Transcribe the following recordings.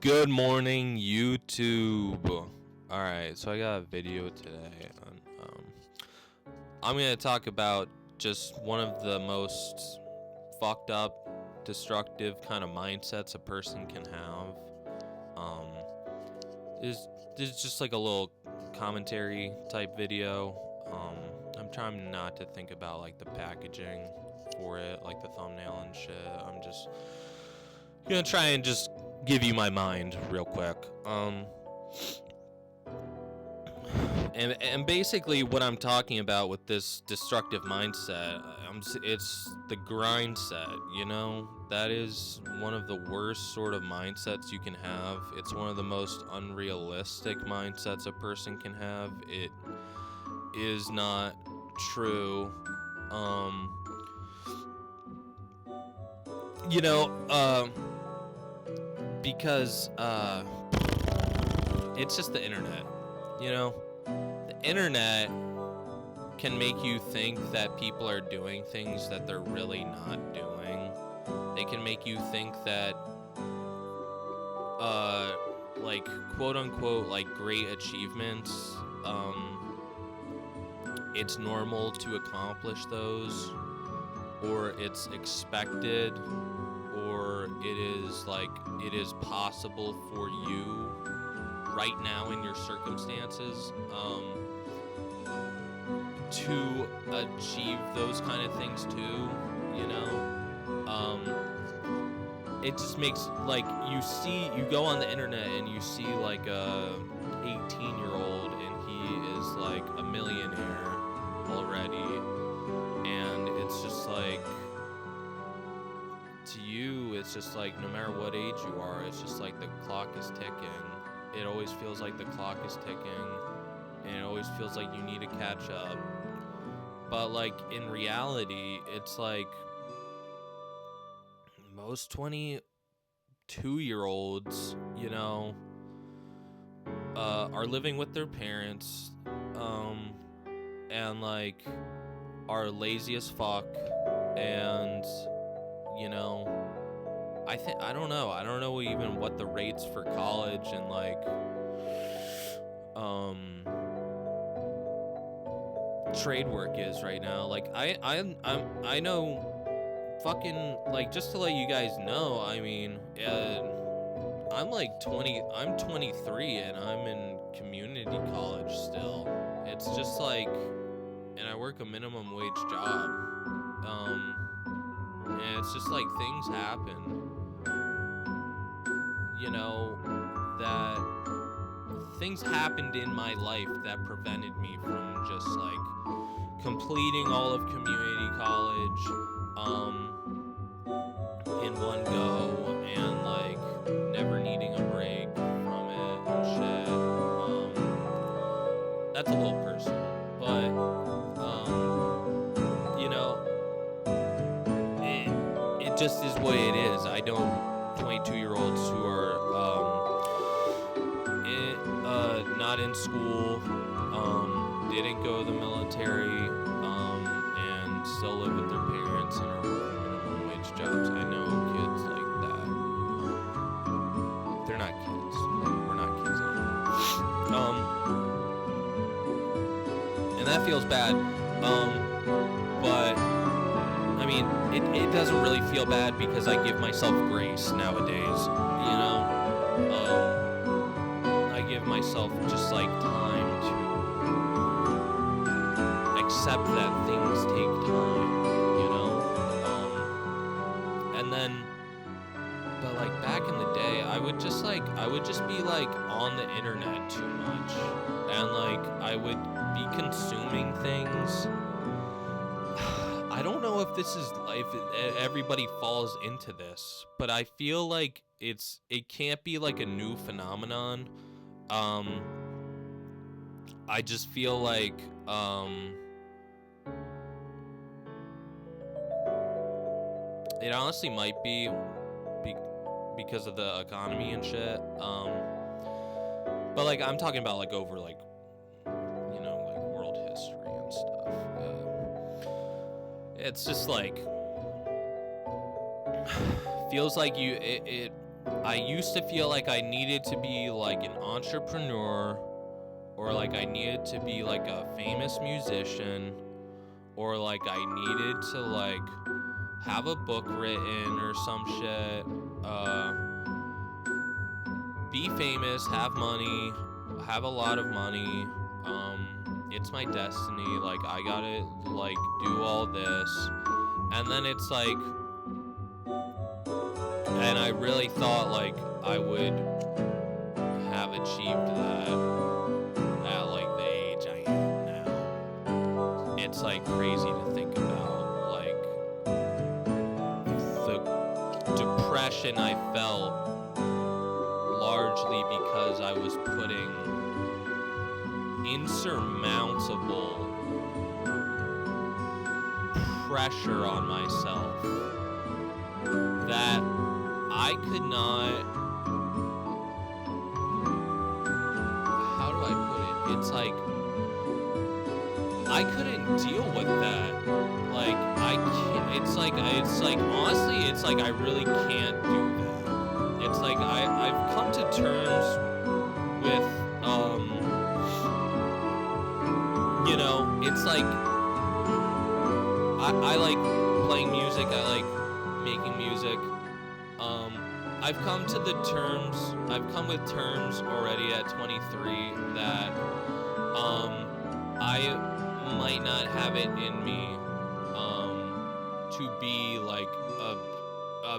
Good morning, YouTube. Alright, so I got a video today. I'm going to talk about just one of the most fucked up, destructive kind of mindsets a person can have. This just like a little commentary type video. I'm trying not to think about like the packaging for it, like the thumbnail and shit. I'm just gonna try and just give you my mind real quick. And basically what I'm talking about with this destructive mindset, it's the grind set, you know? That is one of the worst sort of mindsets you can have. It's one of the most unrealistic mindsets a person can have. It is not true. Because it's just the internet, you know? The internet can make you think that people are doing things that they're really not doing. They can make you think that like quote unquote like great achievements, it's normal to accomplish those, or it's expected, or it is possible for you right now in your circumstances to achieve those kind of things too, you know? It just makes, like, you go on the internet and you see like a 18-year-old and he is like a millionaire already, and it's just like, to you, it's just like no matter what age you are, it's just like the clock is ticking. It always feels like the clock is ticking, and it always feels like you need to catch up. But like in reality, it's like most 22-year-olds, you know, are living with their parents, and like are lazy as fuck, and you know, I don't know even what the rates for college and like trade work is right now. Like I know, fucking, like, just to let you guys know, I mean, I'm 23 and I'm in community college still. It's just like, and I work a minimum wage job. And it's just like things happen, you know, that things happened in my life that prevented me from just like completing all of community college in one go, and like never needing a break from it and shit. That's a little personal, but you know, it just is what it is. I know 22-year-olds who are not in school, didn't go to the military, and still live with their parents and are working minimum wage jobs. I know kids like that. They're not kids. Like, we're not kids anymore. And that feels bad. But I mean, it doesn't really feel bad because I give myself grace nowadays, you know? I give myself just like time to accept that things take time, you know? And then, but like back in the day, I would just be like on the internet too much, and like I would be consuming things. I don't know if this is life, everybody falls into this, but I feel like it can't be like a new phenomenon. I just feel like it honestly might be because of the economy and shit. But like I'm talking about like over like, you know, like world history and stuff. It's just like feels like it I used to feel like I needed to be like an entrepreneur, or like I needed to be like a famous musician, or like I needed to like have a book written or some shit, be famous, have money, have a lot of money. It's my destiny. Like I gotta like do all this, and then it's like, and I really thought like I would have achieved that at like the age I am now. It's like crazy to think about, like the depression I felt largely because I was putting insurmountable pressure on myself that I could not, how do I put it? It's like I couldn't deal with that. Like I can't, it's like honestly, it's like I really can't do that. It's like I've come to terms with you know, it's like I like playing music, I like making music. I've come with terms already at 23 that I might not have it in me to be like a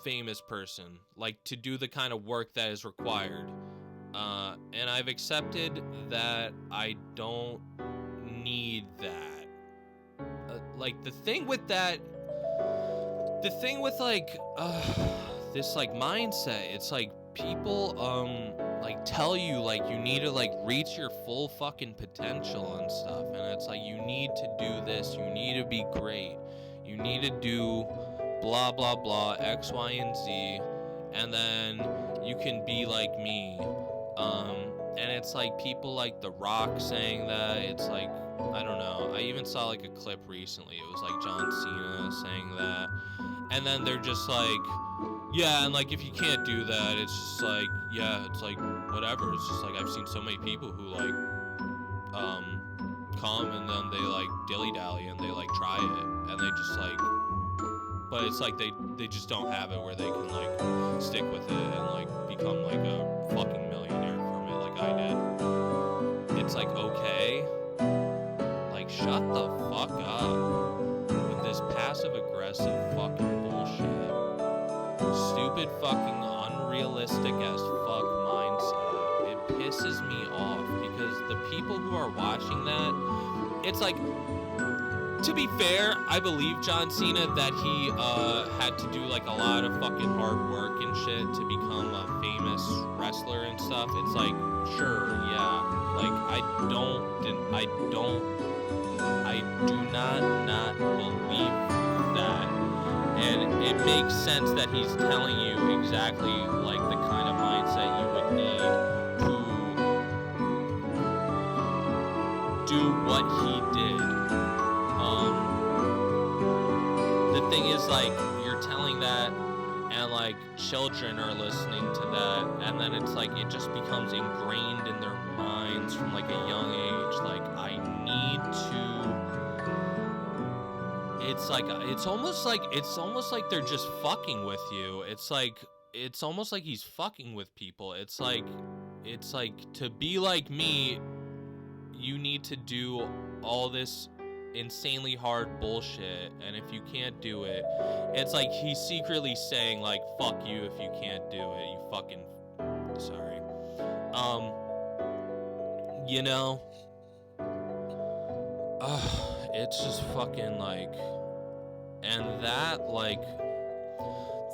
famous person, like to do the kind of work that is required. And I've accepted that I don't need that. Like the thing with like this like mindset, it's like people like tell you like you need to like reach your full fucking potential and stuff, and it's like you need to do this, you need to be great, you need to do blah blah blah X, Y, and Z, and then you can be like me. And it's like people like The Rock saying that. It's like, I don't know, I even saw like a clip recently, it was like John Cena saying that, and then they're just like, yeah, and like if you can't do that, it's just like, yeah, it's like whatever. It's just like I've seen so many people who like come and then they like dilly-dally and they like try it and they just like, but it's like they just don't have it where they can like stick with it and like become like a fucking millionaire from it like I did. It's like, okay, like shut the fuck up with this passive aggressive fucking bullshit. Stupid fucking unrealistic as fuck mindset. It pisses me off because the people who are watching that, it's like, to be fair, I believe John Cena that he had to do like a lot of fucking hard work and shit to become a famous wrestler and stuff. It's like, sure, yeah, like I do not believe that. And it makes sense that he's telling you exactly like the kind of mindset you would need to do what he did. The thing is, like, you're telling that and like children are listening to that, and then it's like it just becomes ingrained in their minds from like a young age. Like I need to, it's like it's almost like they're just fucking with you. It's almost like he's fucking with people. It's like to be like me, you need to do all this insanely hard bullshit, and if you can't do it, it's like he's secretly saying like fuck you if you can't do it, you fucking sorry. You know, it's just fucking like, and that like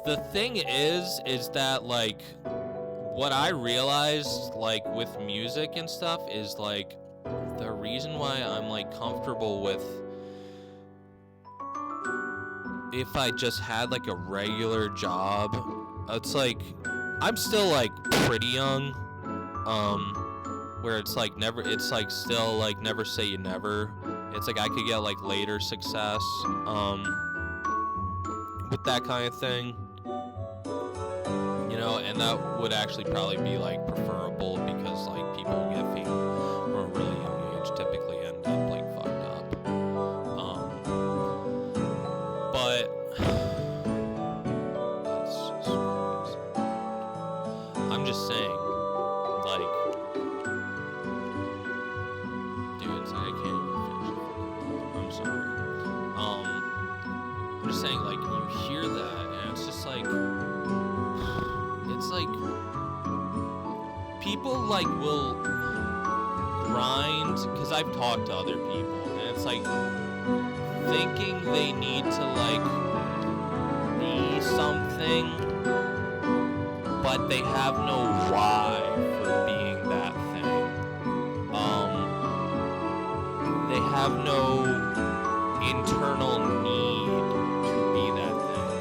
the thing is that like what I realized like with music and stuff is like the reason why I'm like comfortable with, if I just had like a regular job, it's like I'm still like pretty young, where it's like never, it's like still like never say you never. It's like I could get like later success with that kind of thing, you know, and And that would actually probably be like preferable because like people who get fame from a really young age typically end up like fucked up. But that's just crazy. I'm just saying, like, dude, I can't even finish it. I'm sorry. I'm just saying, like, you hear that, and it's just like, it's like, people, like, will grind, because I've talked to other people, and it's like, thinking they need to, like, be something, but they have no why for being that thing. They have no internal need to be that thing.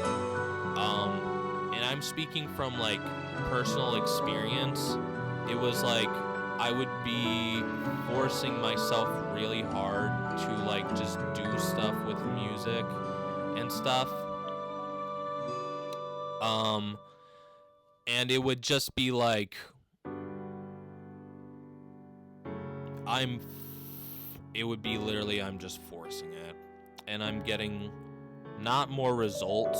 And I'm speaking from like personal experience. It was like I would be forcing myself really hard to like just do stuff with music and stuff. And it would just be like, it would be literally, I'm just forcing it. And I'm getting not more results.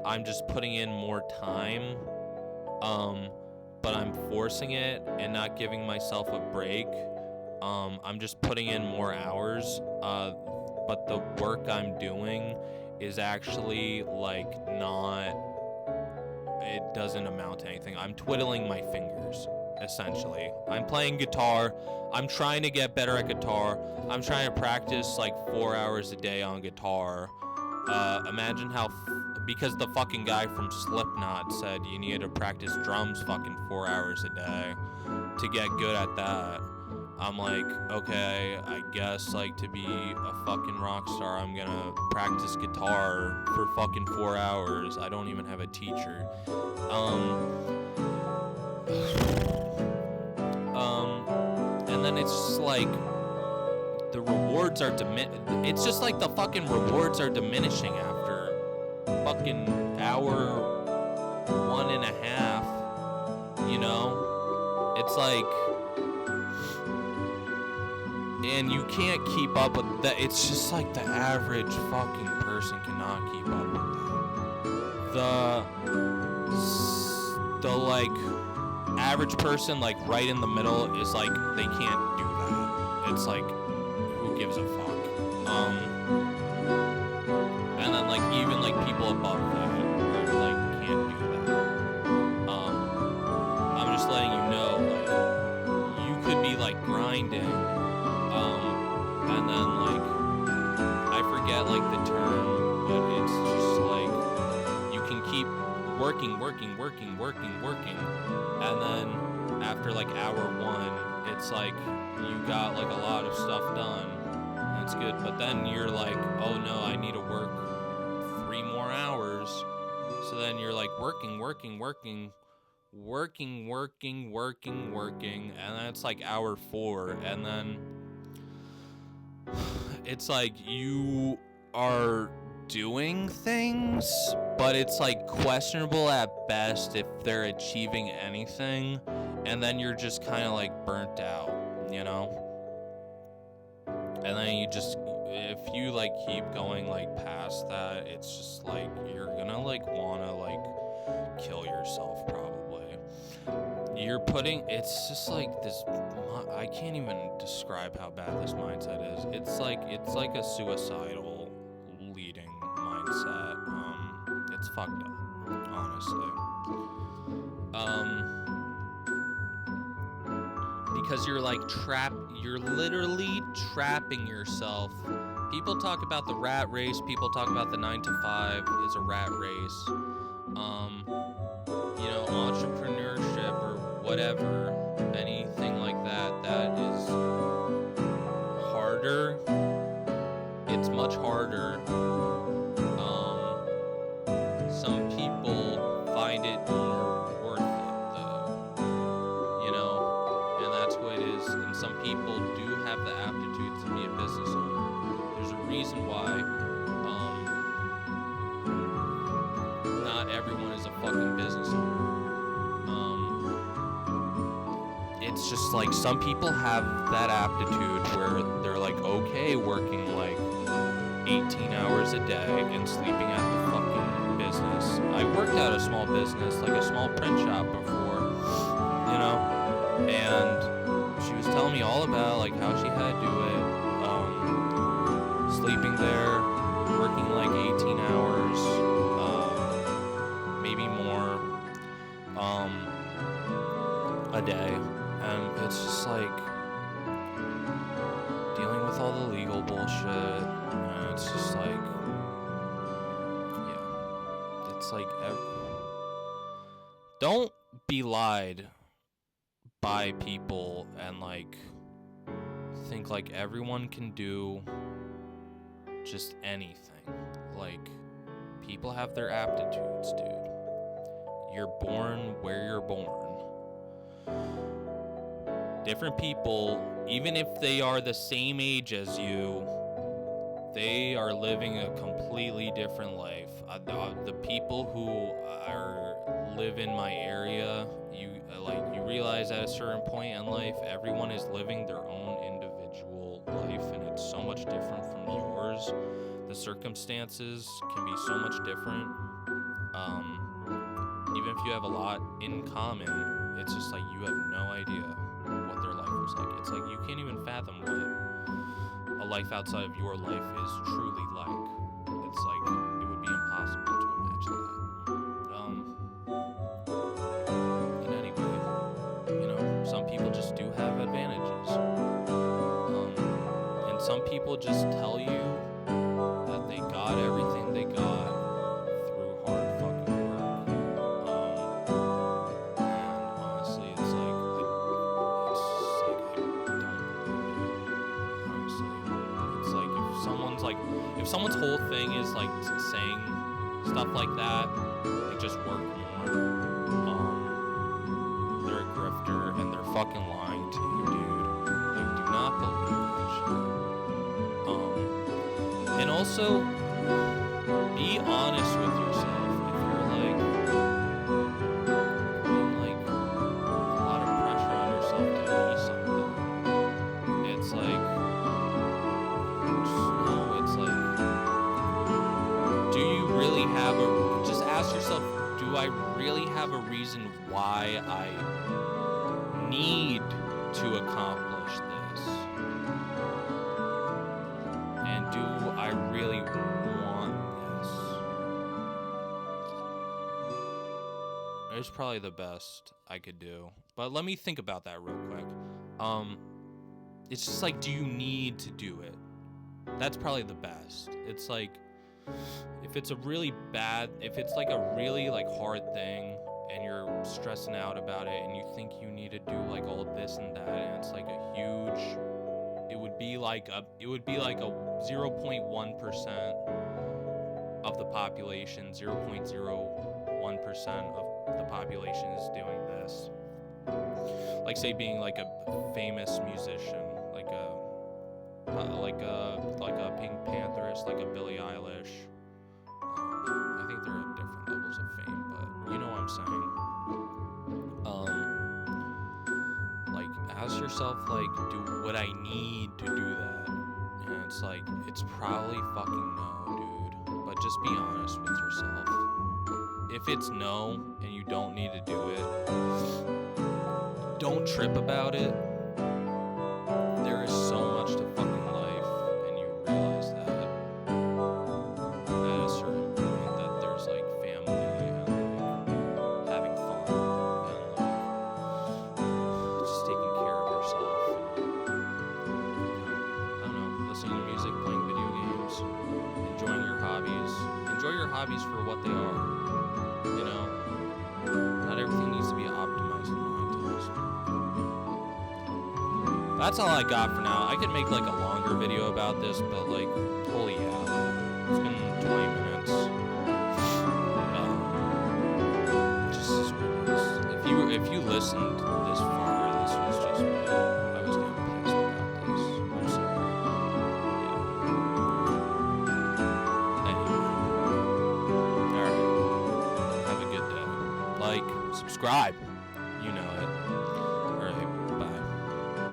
I'm just putting in more time. But I'm forcing it and not giving myself a break. I'm just putting in more hours. But the work I'm doing is actually like not, it doesn't amount to anything. I'm twiddling my fingers, essentially. I'm playing guitar. I'm trying to get better at guitar. I'm trying to practice like 4 hours a day on guitar. Imagine how, because the fucking guy from Slipknot said you need to practice drums fucking 4 hours a day to get good at that. I'm like, okay, I guess like to be a fucking rock star, I'm gonna practice guitar for fucking 4 hours. I don't even have a teacher. And then it's just like the rewards are it's just like the fucking rewards are diminishing after fucking hour 1.5, you know? It's like, and you can't keep up with that. It's just like the average fucking person cannot keep up with that. The like average person like right in the middle is like they can't do that. It's like, who gives a fuck? And then like even like people above that are, like can't do that. I'm just letting you know, like you could be like grinding, and then like I forget like the term, but it's just like you can keep working, and then after like hour 1, it's like you got like a lot of stuff done. That's good, but then you're like, oh no, I need to work 3 more hours. So then you're like working, and then it's like hour 4, and then it's like you are doing things, but it's like questionable at best if they're achieving anything, and then you're just kind of like burnt out, you know? And then you just, if you like keep going like past that, it's just like you're gonna like wanna like kill yourself probably. It's just like this, I can't even describe how bad this mindset is. It's like a suicidal leading mindset. It's fucked up, honestly. Because you're like you're literally trapping yourself. People talk about the rat race, people talk about the 9 to 5 is a rat race. You know, entrepreneurship or whatever, anything like that is harder. It's much harder. Some people find it more worth it though, you know, and that's what it is. And some people do have the aptitude to be a business owner. There's a reason why not everyone is a fucking business owner. it's just like some people have that aptitude where they're like okay working like 18 hours a day and sleeping at the fucking business. I worked at a small business, like a small print shop before, you know, and she was telling me all about like how she had to do it, sleeping there, working like 18 hours, maybe more, a day, and it's just like dealing with all the legal bullshit, and it's just like, yeah, it's like, don't be lied by people and like think like everyone can do just anything. Like, people have their aptitudes, dude. You're born where you're born. Different people, even if they are the same age as you, they are living a completely different life. The people who live in my area, you realize at a certain point in life, everyone is living their own individual life, and it's so much different from yours. The circumstances can be so much different. Even if you have a lot in common, it's just like you have no idea what their life was like. It's like you can't even fathom what a life outside of your life is truly like. It's like it would be impossible to imagine that. And anyway, you know, some people just do have advantages. And some people just tell you that they got everything they got through hard fucking work. And honestly, it's like I don't believe it. Honestly, it's like if someone's whole thing is like saying stuff like that, they just work more. They're a grifter and they're fucking lying to you, dude. Like, do not believe that shit. And also, be honest with yourself. If you're like putting like a lot of pressure on yourself to be something, it's like, just know, it's like, do you really have just ask yourself, do I really have a reason why I need to accomplish this? And do I really want this? It's probably the best I could do. But let me think about that real quick. It's just like, do you need to do it? That's probably the best. It's like, if it's like a really like hard thing and you're stressing out about it and you think you need to do like all this and that, and it's like a huge, it would be like a 0.1% of the population, 0.01% of the population is doing this. Like, say, being like a famous musician, like a Pink Pantherist, like a Billie Eilish. I think they're at different levels of fame, but you know what I'm saying. Like, ask yourself, like, would I need to do that? And it's like, it's probably fucking no, dude. But just be honest with yourself. If it's no and you don't need to do it, don't trip about it. There is so much to fucking life, and you realize that at a certain point, that there's like family and like having fun and like just taking care of yourself. I don't know, listening to music, playing video games, enjoying your hobbies. Enjoy your hobbies for what they are. You know, not everything needs to be optimized and monetized. That's all I got for now. I could make like a longer video about this, but like, holy yeah, it's been 20 minutes. Just is what it is. If you listened this far, this was just me. I was getting pissed about this. I'm sorry. Yeah. Anyway. Alright. Have a good day. Like, subscribe. You know.